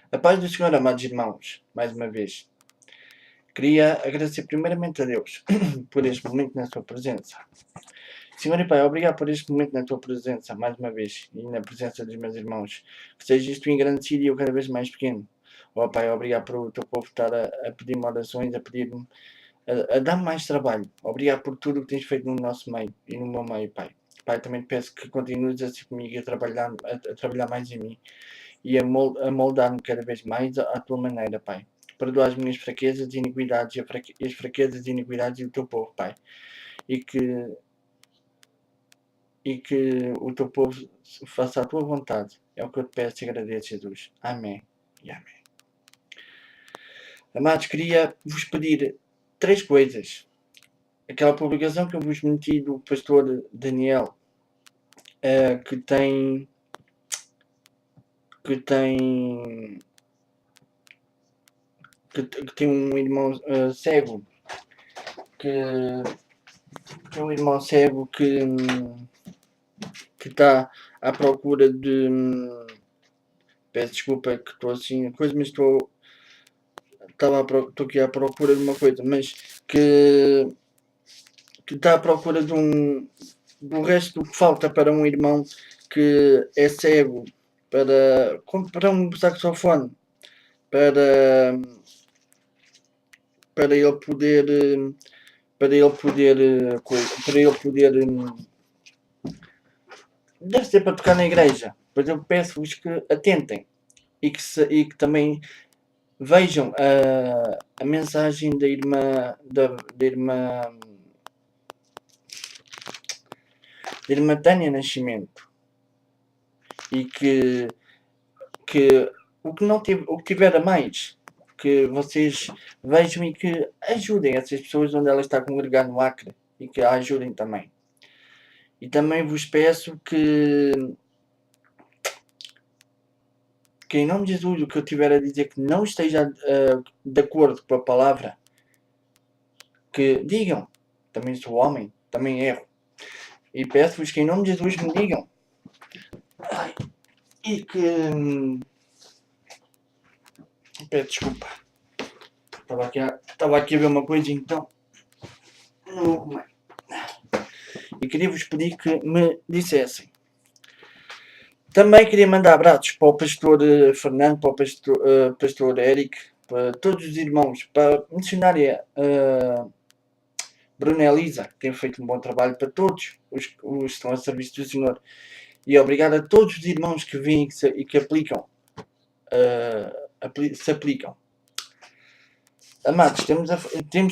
A paz do Senhor, amados irmãos, mais uma vez. Queria agradecer primeiramente a Deus por este momento na sua presença. Senhor e Pai, obrigado por este momento na tua presença, mais uma vez, e na presença dos meus irmãos. Que seja isto engrandecido e eu cada vez mais pequeno. Ó Pai, obrigado por o teu povo estar a pedir-me orações, a pedir-me, a dar-me mais trabalho. Obrigado por tudo o que tens feito no nosso meio e no meu meio, Pai. Pai, também te peço que continues assim comigo a trabalhar mais em mim e a moldar-me cada vez mais à tua maneira, Pai. Perdoa as minhas fraquezas e iniquidades e as fraquezas e iniquidades do teu povo, Pai. E que o teu povo faça a tua vontade. É o que eu te peço e agradeço, Jesus. Amém e amém. Amados, queria vos pedir 3 coisas. Aquela publicação que eu vos meti do pastor Daniel, que tem um irmão cego, que é um irmão cego que está à procura de. Peço desculpa que estou assim, coisa, mas estou aqui à procura de uma coisa, mas que está à procura do resto que falta para um irmão que é cego, para um saxofone, para ele poder para ele poder deve ser para tocar na igreja, mas eu peço-vos que atentem e que também vejam a mensagem da irmã Tânia Nascimento, e que o que tiver a mais, que vocês vejam e que ajudem essas pessoas onde ela está congregada no Acre, e que a ajudem também. E também vos peço que em nome de Jesus, o que eu tiver a dizer que não esteja de acordo com a palavra, que digam. Também sou homem, também erro. E peço-vos que em nome de Jesus me digam. E que... peço desculpa. Estava aqui a ver uma coisa, então... não arrumei. E queria-vos pedir que me dissessem. Também queria mandar abraços para o pastor Fernando, para o pastor Eric, para todos os irmãos, para a missionária Bruna Elisa, que tem feito um bom trabalho, para todos os que estão a serviço do Senhor. E obrigado a todos os irmãos que vêm e que aplicam. Se aplicam. Amados, temos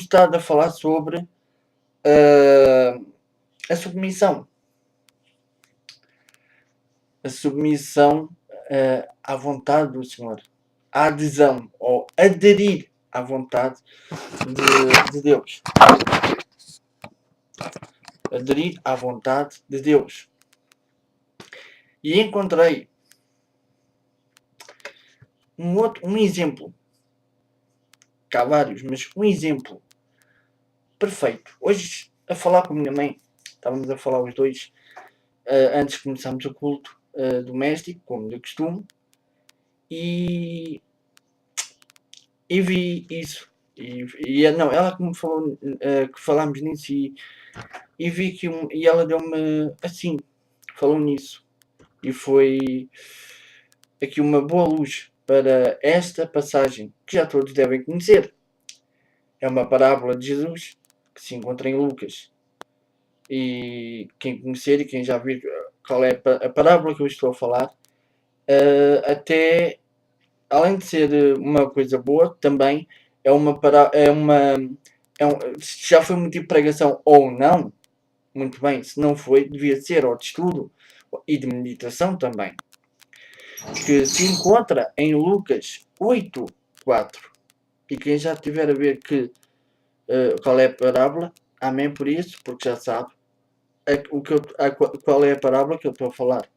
estado a falar sobre a submissão. A submissão à vontade do Senhor. A adesão, ou aderir à vontade de Deus. Aderir à vontade de Deus. E encontrei um exemplo. Há vários, mas um exemplo perfeito. Hoje, a falar com a minha mãe, estávamos a falar os dois, antes de começarmos o culto doméstico, como de costume, e vi isso. Não, ela que me falou que falámos nisso e vi que e ela deu-me assim, falou nisso. E foi aqui uma boa luz para esta passagem que já todos devem conhecer. É uma parábola de Jesus que se encontra em Lucas. E quem conhecer e quem já viu qual é a parábola que eu estou a falar, até além de ser uma coisa boa, também se já foi um tipo de pregação ou não, muito bem, se não foi, devia ser ou de estudo e de meditação também, que se encontra em Lucas 8:4. E quem já tiver a ver qual é a parábola, amém por isso, porque já sabe qual é a parábola que eu estou a falar.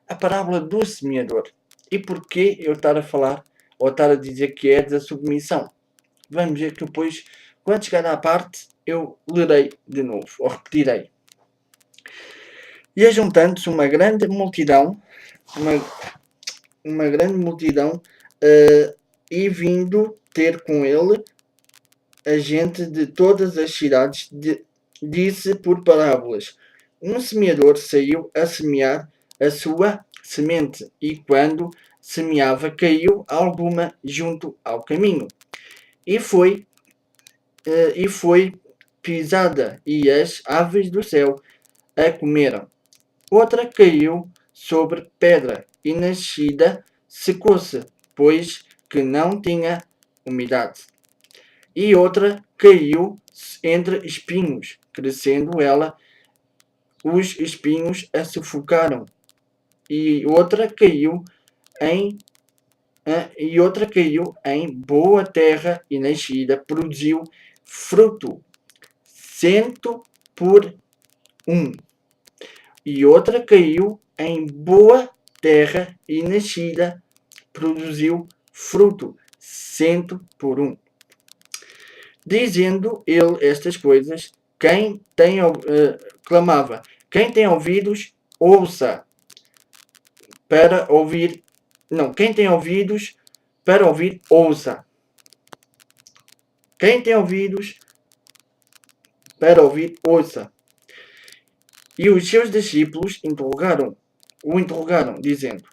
A parábola do semeador. E porquê eu estar a falar ou estar a dizer que é da submissão? Vamos ver que depois, quando chegar à parte, eu lerei de novo, ou repetirei. E ajuntando-se uma grande multidão, uma grande multidão e vindo ter com ele a gente de todas as cidades, disse por parábolas: um semeador saiu a semear a sua semente, e quando semeava, caiu alguma junto ao caminho, e foi pisada, e as aves do céu a comeram. Outra caiu sobre pedra, e nascida secou-se, pois que não tinha umidade. E outra caiu entre espinhos, crescendo ela, os espinhos a sufocaram. E outra caiu em boa terra, e nascida produziu fruto, 100 por 1. E outra caiu em boa terra, e nascida produziu fruto, 100 por 1. Dizendo ele estas coisas, clamava: quem tem ouvidos, ouça. Para ouvir, não, quem tem ouvidos para ouvir, ouça. Quem tem ouvidos para ouvir, ouça. E os seus discípulos o interrogaram, dizendo: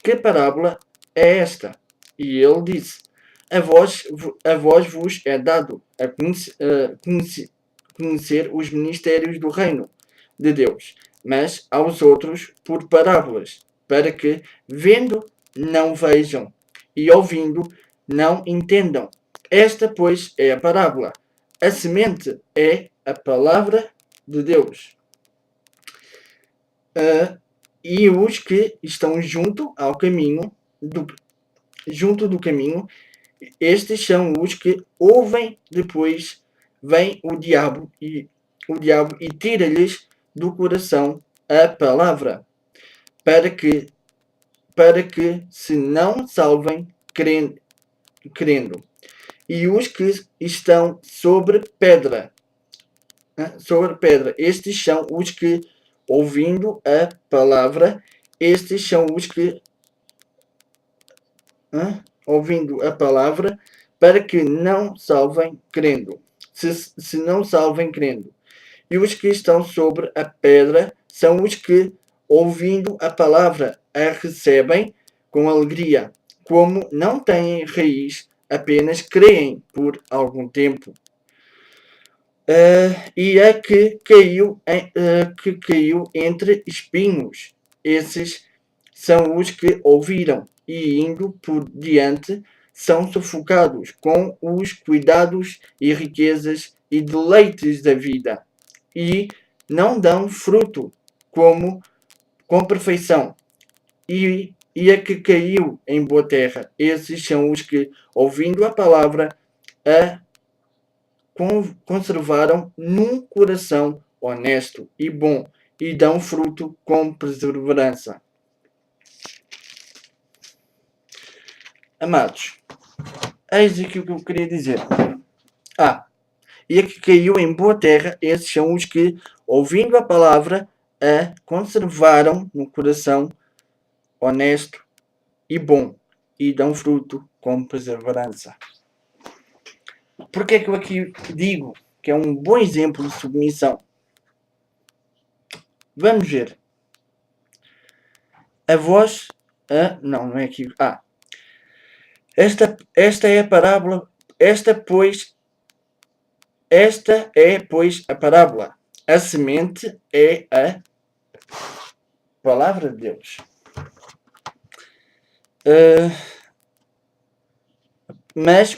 que parábola é esta? E ele disse: a vós vos é dado a conhecer os mistérios do reino de Deus, mas aos outros por parábolas, para que, vendo, não vejam, e ouvindo, não entendam. Esta, pois, é a parábola. A semente é a palavra de Deus. E os que estão junto do caminho, estes são os que ouvem. Depois vem o diabo e tira-lhes do coração a palavra, para que se não salvem crendo. E os que estão sobre pedra, estes são os que, ouvindo a palavra, para que não salvem crendo. Se não salvem crendo. E os que estão sobre a pedra são os que, ouvindo a palavra, a recebem com alegria. Como não têm raiz, apenas creem por algum tempo. E a que caiu entre espinhos. Esses são os que ouviram, e indo por diante, são sufocados com os cuidados e riquezas e deleites da vida, e não dão fruto com perfeição. E a que caiu em boa terra, esses são os que, ouvindo a palavra, a conservaram num coração honesto e bom, e dão fruto com perseverança. Amados, eis aqui o que eu queria dizer. E a que caiu em boa terra, esses são os que, ouvindo a palavra, a conservaram no coração honesto e bom, e dão fruto com perseverança. Porque é que eu aqui digo que é um bom exemplo de submissão? Vamos ver. A voz... não é aqui. Esta é a parábola. Esta é, pois, a parábola. A semente é a palavra de Deus. Mas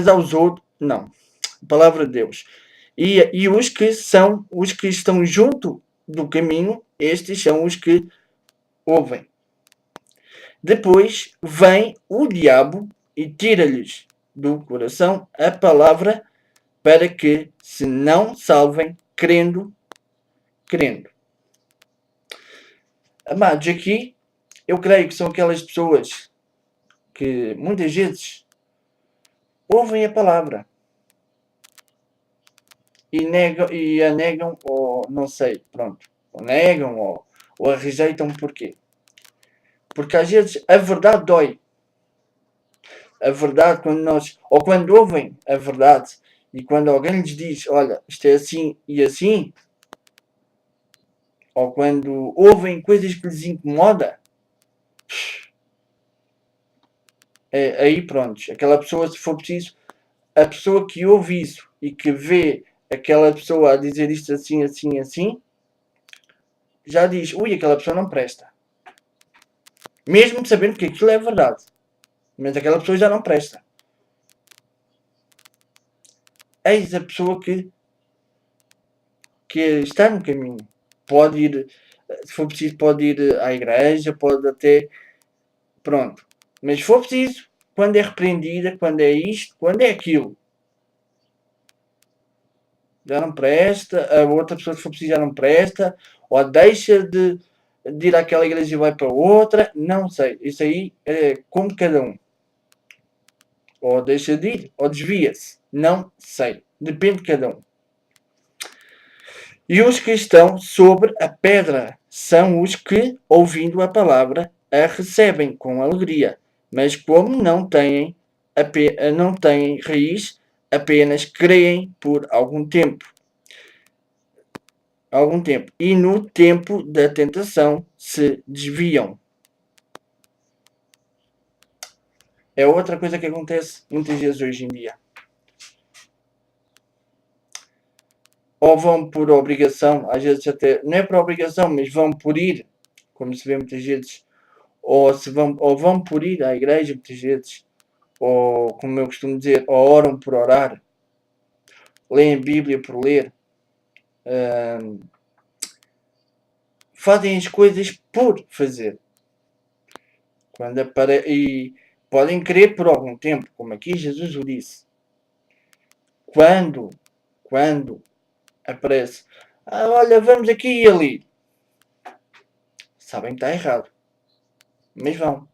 aos outros, não. A palavra de Deus. E os que estão junto do caminho, estes são os que ouvem. Depois vem o diabo e tira-lhes do coração a palavra, para que se não salvem crendo. Amados, aqui eu creio que são aquelas pessoas que muitas vezes ouvem a palavra e a negam, ou não sei, pronto, ou negam, ou a rejeitam. Porquê? Porque às vezes a verdade dói. a verdade, ou quando ouvem a verdade, e quando alguém lhes diz, olha, isto é assim e assim, ou quando ouvem coisas que lhes incomoda, aí pronto, aquela pessoa, se for preciso, a pessoa que ouve isso e que vê aquela pessoa a dizer isto assim, assim, assim, já diz, ui, aquela pessoa não presta. Mesmo sabendo que aquilo é verdade. Mas aquela pessoa já não presta. Eis a pessoa que está no caminho. Pode ir, se for preciso, pode ir à igreja, pode até... Pronto. Mas se for preciso, quando é repreendida, quando é isto, quando é aquilo, já não presta, a outra pessoa, se for preciso, já não presta, ou deixa de ir àquela igreja e vai para outra, não sei. Isso aí é como cada um. Ou deixa de ir, ou desvia-se. Não sei. Depende de cada um. E os que estão sobre a pedra são os que, ouvindo a palavra, a recebem com alegria, mas como não têm raiz, apenas creem por algum tempo. E no tempo da tentação se desviam. É outra coisa que acontece muitas vezes hoje em dia. Ou vão por obrigação, às vezes até, não é por obrigação, mas vão por ir, como se vê muitas vezes, ou vão por ir à igreja muitas vezes, ou como eu costumo dizer, ou oram por orar, leem a Bíblia por ler, fazem as coisas por fazer. E podem crer por algum tempo, como aqui Jesus o disse. Quando aparece, olha, vamos aqui e ali, sabem que está errado, mas vão.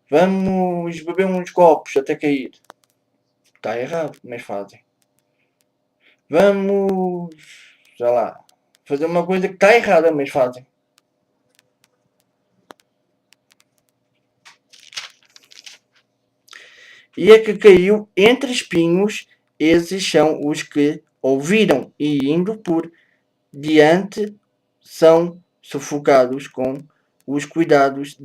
Vamos beber uns copos até cair. Está errado, mas fazem. Vamos, sei lá, fazer uma coisa que está errada, mas fazem. E a que caiu entre espinhos, esses são os que ouviram e indo por diante são sufocados com os cuidados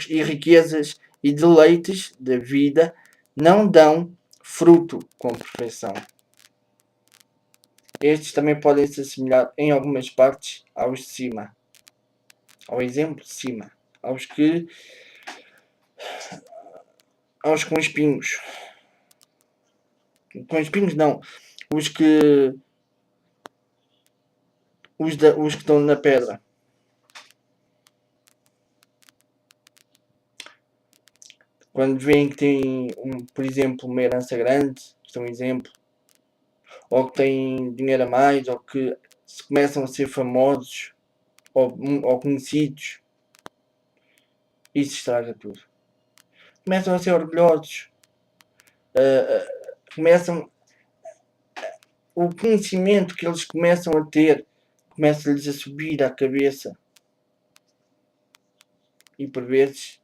e riquezas e deleites da vida, não dão fruto com perfeição. Estes também podem se assemelhar em algumas partes aos de cima. Ao exemplo de cima. Aos com espinhos. Com espinhos não. Os que estão na pedra. Quando veem que têm, por exemplo, uma herança grande, isto é um exemplo, ou que têm dinheiro a mais, ou que começam a ser famosos, ou conhecidos, isso estraga tudo. Começam a ser orgulhosos, começam o conhecimento que eles começam a ter, começa-lhes a subir à cabeça. E por vezes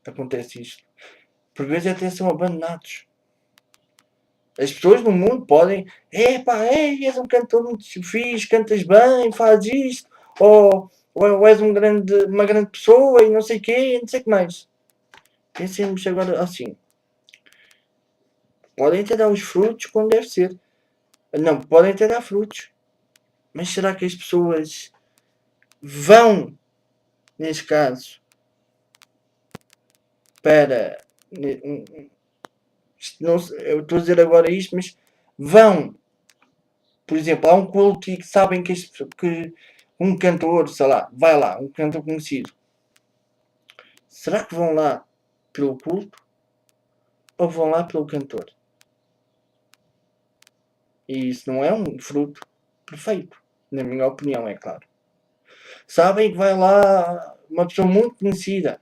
acontece isto. Por vezes até são abandonados. As pessoas no mundo podem, és um cantor muito fixe, cantas bem, fazes isto, ou és uma grande pessoa e não sei o quê, e não sei o que mais. Pensemos agora assim. Podem até dar os frutos como deve ser. Não, podem até dar frutos. Mas será que as pessoas vão, neste caso, para... Não, eu estou a dizer agora isto, mas vão, por exemplo, há um culto e que sabem que um cantor, sei lá, vai lá, um cantor conhecido. Será que vão lá pelo culto ou vão lá pelo cantor? E isso não é um fruto perfeito, na minha opinião, é claro. Sabem que vai lá uma pessoa muito conhecida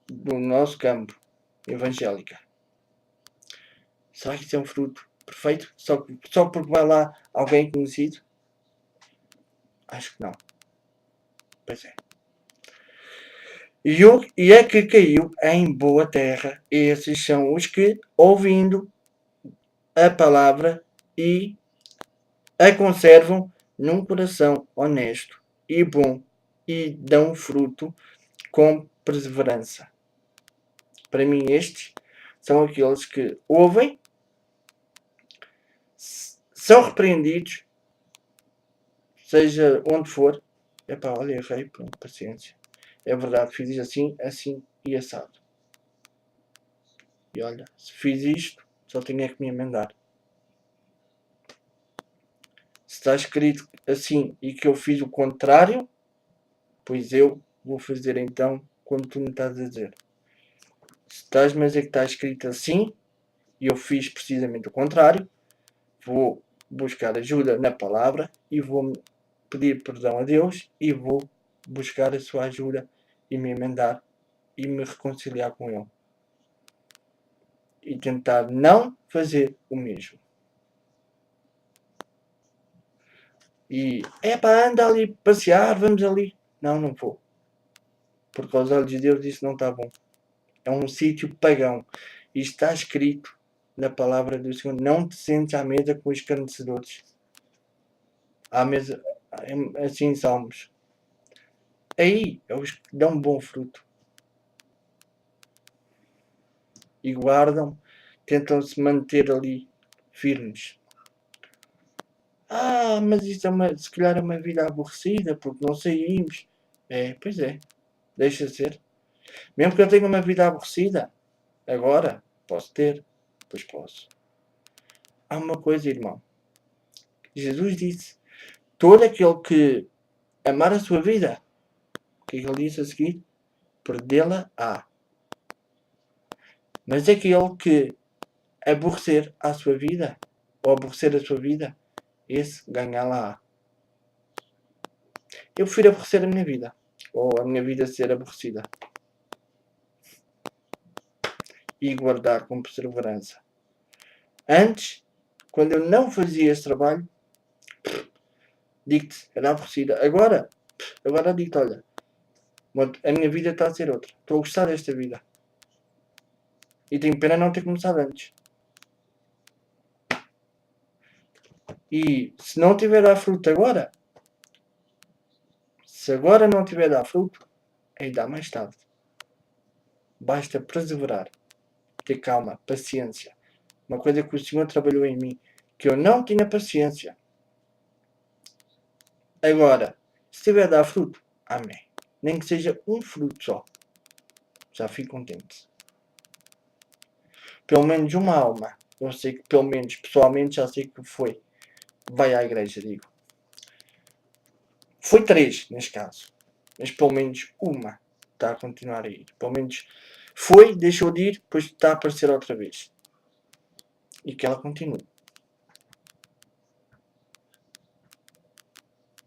do nosso campo evangélica. Será que isso é um fruto perfeito? Só porque vai lá alguém conhecido? Acho que não. Pois é. E é que caiu em boa terra. Esses são os que, ouvindo a palavra e a conservam num coração honesto e bom e dão fruto com perseverança. Para mim, estes são aqueles que ouvem, são repreendidos, seja onde for. Epá, olha, errei, pronto, paciência. É verdade, fiz assim, assim e assado. E olha, se fiz isto, só tinha que me emendar. Se está escrito assim e que eu fiz o contrário, pois eu vou fazer então como tu me estás a dizer. Se estás a dizer que está escrito assim e eu fiz precisamente o contrário, vou buscar ajuda na palavra e vou pedir perdão a Deus e vou buscar a sua ajuda e me emendar e me reconciliar com Ele. E tentar não fazer o mesmo. E, anda ali passear, vamos ali. Não, não vou. Porque aos olhos de Deus isso não está bom. É um sítio pagão. E está escrito na palavra do Senhor, não te sentes à mesa com os escarnecedores. À mesa, assim em Salmos. Aí é os que dão bom fruto. E guardam, tentam se manter ali firmes. Mas isto se calhar é uma vida aborrecida, porque não saímos. Pois é, deixa ser. Mesmo que eu tenha uma vida aborrecida, agora, posso ter, pois posso. Há uma coisa, irmão. Jesus disse, todo aquele que amar a sua vida, o que é que ele disse a seguir? Perdê-la-á. Mas aquele que aborrecer a sua vida, ou aborrecer a sua vida, esse ganhá-la-á. Eu prefiro aborrecer a minha vida, ou a minha vida ser aborrecida. E guardar com perseverança. Antes, quando eu não fazia esse trabalho, digo-te, era aborrecida. Agora digo-te, olha, a minha vida está a ser outra. Estou a gostar desta vida. E tenho pena não ter começado antes. E se não tiver a dar fruto agora, se agora não tiver a dar fruto, ainda mais tarde. Basta perseverar, ter calma, paciência. Uma coisa que o Senhor trabalhou em mim, que eu não tinha paciência. Agora, se tiver a dar fruto, amém. Nem que seja um fruto só. Já fico contente. Pelo menos uma alma. Eu sei que, pelo menos, pessoalmente, já sei que foi. Vai à igreja, digo. Foi 3, neste caso. Mas pelo menos uma está a continuar a ir. Pelo menos foi, deixou de ir, depois está a aparecer outra vez. E que ela continue.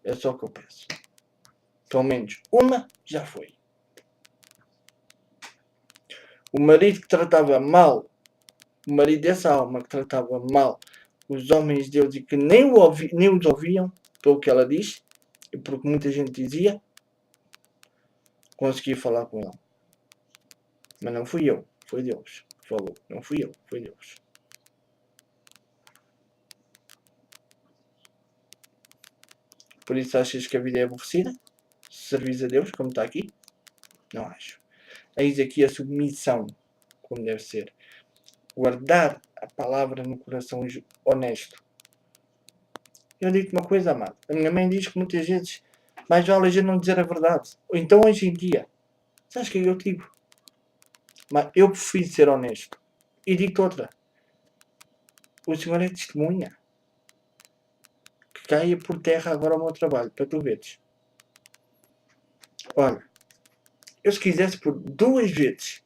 É só o que eu peço. Pelo menos uma já foi. O marido que tratava mal, o marido dessa alma que tratava mal os homens de Deus e que nem os ouviam, pelo que ela diz, e porque muita gente dizia, consegui falar com ele. Mas não fui eu, foi Deus que falou. Não fui eu, foi Deus. Por isso achas que a vida é aborrecida? Servis a Deus, como está aqui? Não acho. Eis aqui a submissão, como deve ser. Guardar a palavra no coração honesto. Eu digo-te uma coisa, amado. A minha mãe diz que muitas vezes mais vale a gente não dizer a verdade. Ou então hoje em dia, sabes o que eu digo? Mas eu prefiro ser honesto. E digo-te outra. O Senhor é testemunha. Que caia por terra agora o meu trabalho, para tu veres. Olha, eu se quisesse por 2 vezes,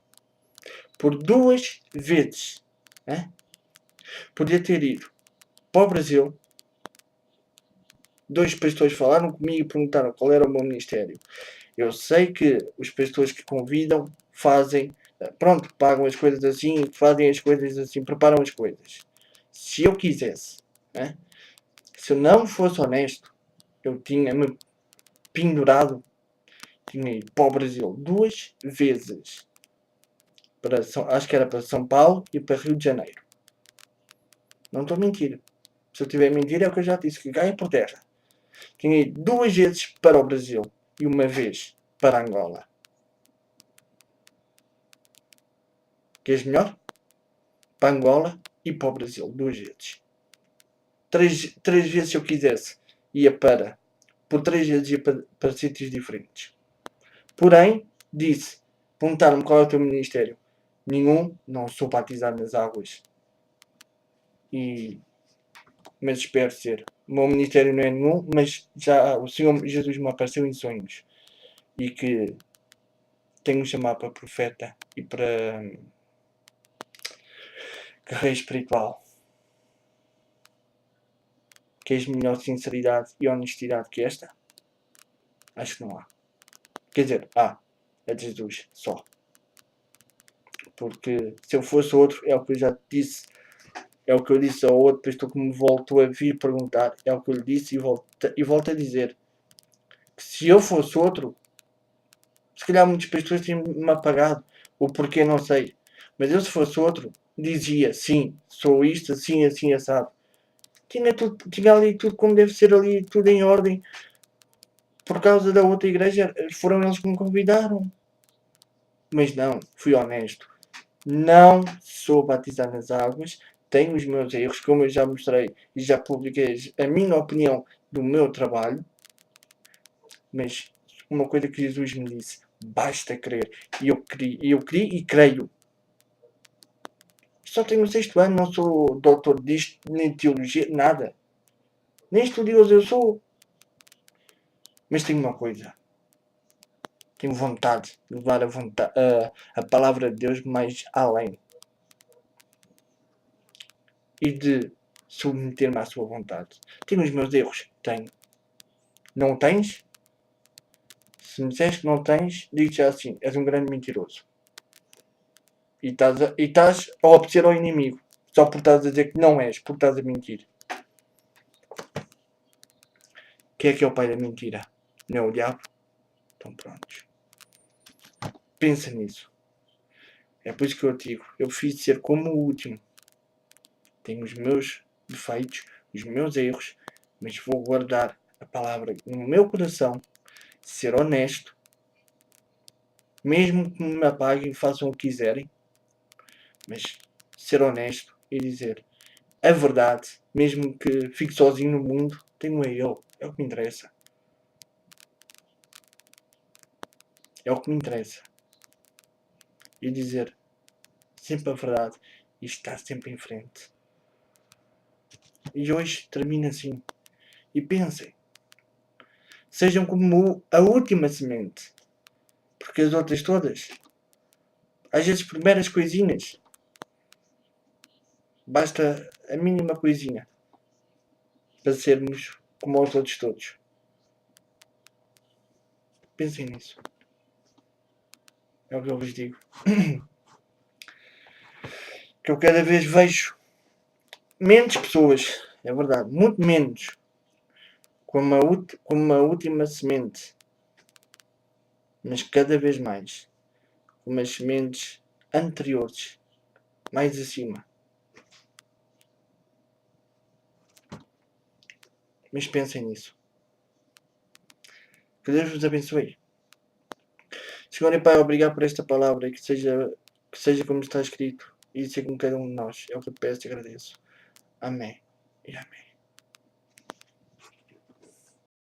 podia ter ido para o Brasil. 2 pastores falaram comigo e perguntaram qual era o meu ministério. Eu sei que os pastores que convidam fazem, pronto, pagam as coisas assim, fazem as coisas assim, preparam as coisas. Se eu quisesse, né? Se eu não fosse honesto, eu tinha-me pendurado Tinha ido para o Brasil 2 vezes. Acho que era para São Paulo e para Rio de Janeiro. Não estou a mentir. Se eu estiver a mentir é o que eu já disse, que ganha por terra. Tinha ido 2 vezes para o Brasil e 1 vez para Angola. Queres melhor? Para Angola e para o Brasil, 2 vezes. 3 vezes se eu quisesse, ia para. Por 3 vezes ia para sítios diferentes. Porém, disse, perguntaram-me qual é o teu ministério. Nenhum, não sou batizado nas águas. Mas espero ser. O meu ministério não é nenhum, mas já o Senhor Jesus me apareceu em sonhos. E que tenho chamado para profeta e para guerreiro espiritual. Queres melhor sinceridade e honestidade que esta? Acho que não há. Quer dizer, é de Jesus só. Porque se eu fosse outro, é o que eu já te disse, é o que eu disse ao outro pastor que me voltou a vir perguntar, é o que eu lhe disse e volto a dizer. Que se eu fosse outro, se calhar muitas pessoas tinham-me apagado, o porquê não sei. Mas eu se fosse outro, dizia, sim, sou isto, assim, assim, assado. Tinha ali tudo como deve ser ali, tudo em ordem. Por causa da outra igreja, foram eles que me convidaram. Mas não, fui honesto. Não sou batizado nas águas, tenho os meus erros, como eu já mostrei e já publiquei a minha opinião do meu trabalho. Mas uma coisa que Jesus me disse, basta crer. E eu criei e creio. Só tenho o 6º ano, não sou doutor disto, nem de teologia, nada. Nem estudioso eu sou. Mas tenho uma coisa. Tenho vontade de levar a palavra de Deus mais além. E de submeter-me à sua vontade. Tenho os meus erros? Tenho. Não tens? Se me disseres que não tens, digo já assim, és um grande mentiroso. E estás a obedecer ao inimigo. Só por estás a dizer que não és, por estás a mentir. Quem é o pai da mentira? Não é o diabo? Então prontos. Pensa nisso. É por isso que eu te digo, eu preciso ser como o último. Tenho os meus defeitos, os meus erros, mas vou guardar a palavra no meu coração, ser honesto, mesmo que me apaguem e façam o que quiserem, mas ser honesto e dizer a verdade, mesmo que fique sozinho no mundo, tenho a ele, é o que me interessa. É o que me interessa. E dizer sempre a verdade e estar sempre em frente. E hoje termina assim. E pensem, sejam como a última semente, porque as outras todas, às vezes primeiras coisinhas, basta a mínima coisinha para sermos como os outros todos. Pensem nisso. É o que eu vos digo. Que eu cada vez vejo menos pessoas, é verdade, muito menos, como uma última semente, mas cada vez mais, como as sementes anteriores, mais acima. Mas pensem nisso. Que Deus vos abençoe. Senhor e Pai, obrigado por esta palavra e que seja como está escrito e seja com cada um de nós. É o que eu peço e agradeço. Amém e amém.